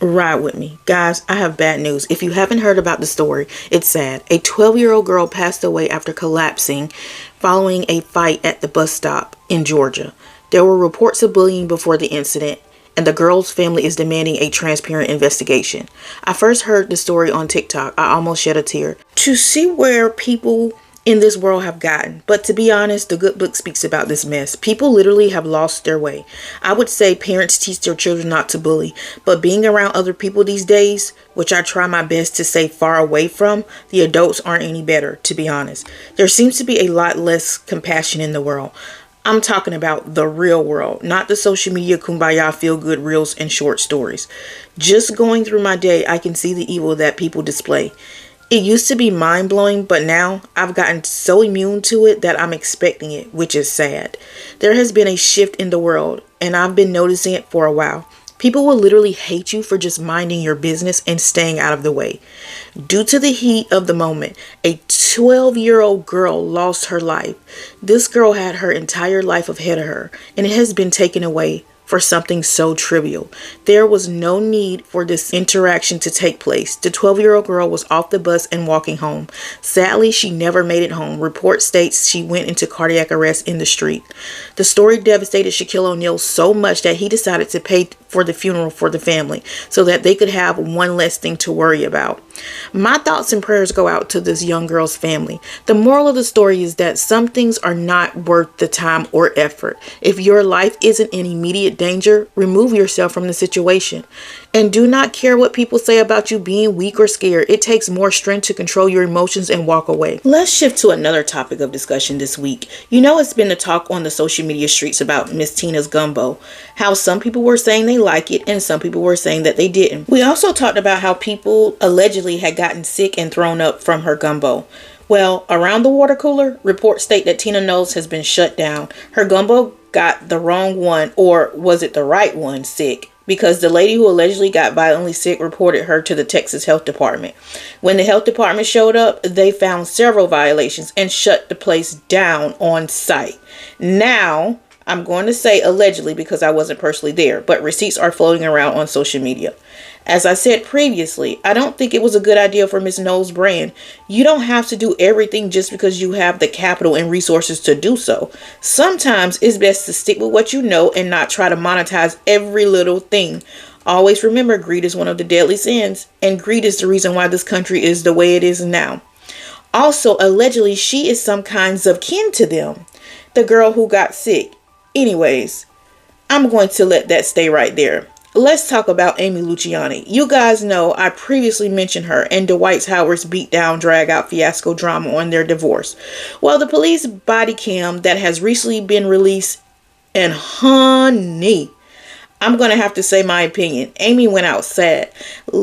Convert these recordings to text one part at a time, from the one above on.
Ride with me. Guys, I have bad news. If you haven't heard about the story, it's sad. A 12-year-old girl passed away after collapsing following a fight at the bus stop in Georgia. There were reports of bullying before the incident, and the girl's family is demanding a transparent investigation. I first heard the story on TikTok. I almost shed a tear to see where people in this world have gotten. But to be honest, the good book speaks about this mess. People literally have lost their way. I would say parents teach their children not to bully, but being around other people these days, which I try my best to stay far away from, the adults aren't any better, to be honest. There seems to be a lot less compassion in the world. I'm talking about the real world, not the social media kumbaya feel-good reels and short stories. Just going through my day, I can see the evil that people display. It used to be mind-blowing, but now I've gotten so immune to it that I'm expecting it, which is sad. There has been a shift in the world, and I've been noticing it for a while. People will literally hate you for just minding your business and staying out of the way. Due to the heat of the moment, a 12-year-old girl lost her life. This girl had her entire life ahead of her, and it has been taken away for something so trivial. There was no need for this interaction to take place. The 12-year-old girl was off the bus and walking home. Sadly, she never made it home. Report states she went into cardiac arrest in the street. The story devastated Shaquille O'Neal so much that he decided to pay for the funeral for the family so that they could have one less thing to worry about. My thoughts and prayers go out to this young girl's family. The moral of the story is that some things are not worth the time or effort. If your life isn't in immediate danger, remove yourself from the situation. And do not care what people say about you being weak or scared. It takes more strength to control your emotions and walk away. Let's shift to another topic of discussion this week. You know, it's been the talk on the social media streets about Miss Tina's gumbo. How some people were saying they like it and some people were saying that they didn't. We also talked about how people allegedly had gotten sick and thrown up from her gumbo. Well, around the water cooler, reports state that Tina Knowles has been shut down. Her gumbo got the wrong one, or was it the right one, sick, because the lady who allegedly got violently sick reported her to the Texas Health Department. When the health department showed up, they found several violations and shut the place down on site. Now, I'm going to say allegedly because I wasn't personally there, but receipts are floating around on social media. As I said previously, I don't think it was a good idea for Miss Knowles' brand. You don't have to do everything just because you have the capital and resources to do so. Sometimes it's best to stick with what you know and not try to monetize every little thing. Always remember, greed is one of the deadly sins, and greed is the reason why this country is the way it is now. Also, allegedly, she is some kinds of kin to them, the girl who got sick. Anyways, I'm going to let that stay right there. Let's talk about Amy Luciani. You guys know I previously mentioned her and Dwight Howard's beatdown drag out fiasco drama on their divorce. Well, the police body cam that has recently been released, and honey, I'm going to have to say my opinion. Amy went out sad.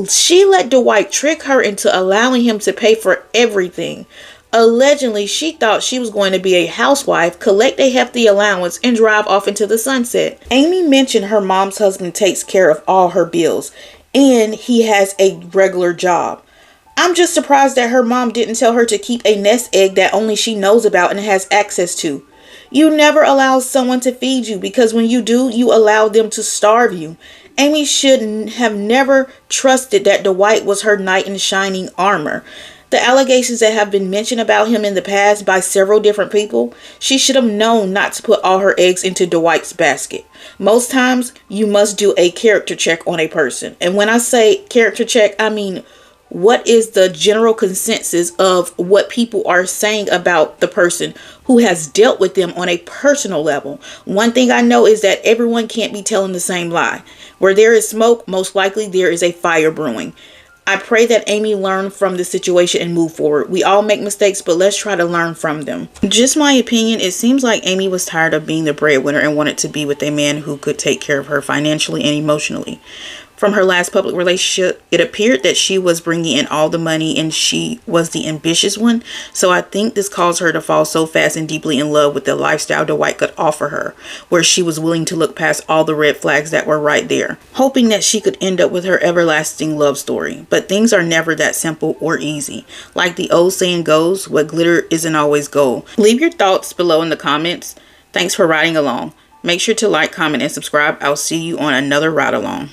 She let Dwight trick her into allowing him to pay for everything. Allegedly, she thought she was going to be a housewife, collect a hefty allowance, and drive off into the sunset. Amy mentioned her mom's husband takes care of all her bills, and he has a regular job. I'm just surprised that her mom didn't tell her to keep a nest egg that only she knows about and has access to. You never allow someone to feed you, because when you do, you allow them to starve you. Amy should have never trusted that Dwight was her knight in shining armor. The allegations that have been mentioned about him in the past by several different people, she should have known not to put all her eggs into Dwight's basket. Most times, you must do a character check on a person. And when I say character check, I mean, what is the general consensus of what people are saying about the person who has dealt with them on a personal level? One thing I know is that everyone can't be telling the same lie. Where there is smoke, most likely there is a fire brewing. I pray that Amy learned from the situation and move forward. We all make mistakes, but let's try to learn from them. Just my opinion, it seems like Amy was tired of being the breadwinner and wanted to be with a man who could take care of her financially and emotionally. From her last public relationship, it appeared that she was bringing in all the money and she was the ambitious one. So I think this caused her to fall so fast and deeply in love with the lifestyle Dwight could offer her, where she was willing to look past all the red flags that were right there, hoping that she could end up with her everlasting love story. But things are never that simple or easy. Like the old saying goes, what glitter isn't always gold. Leave your thoughts below in the comments. Thanks for riding along. Make sure to like, comment, and subscribe. I'll see you on another ride along.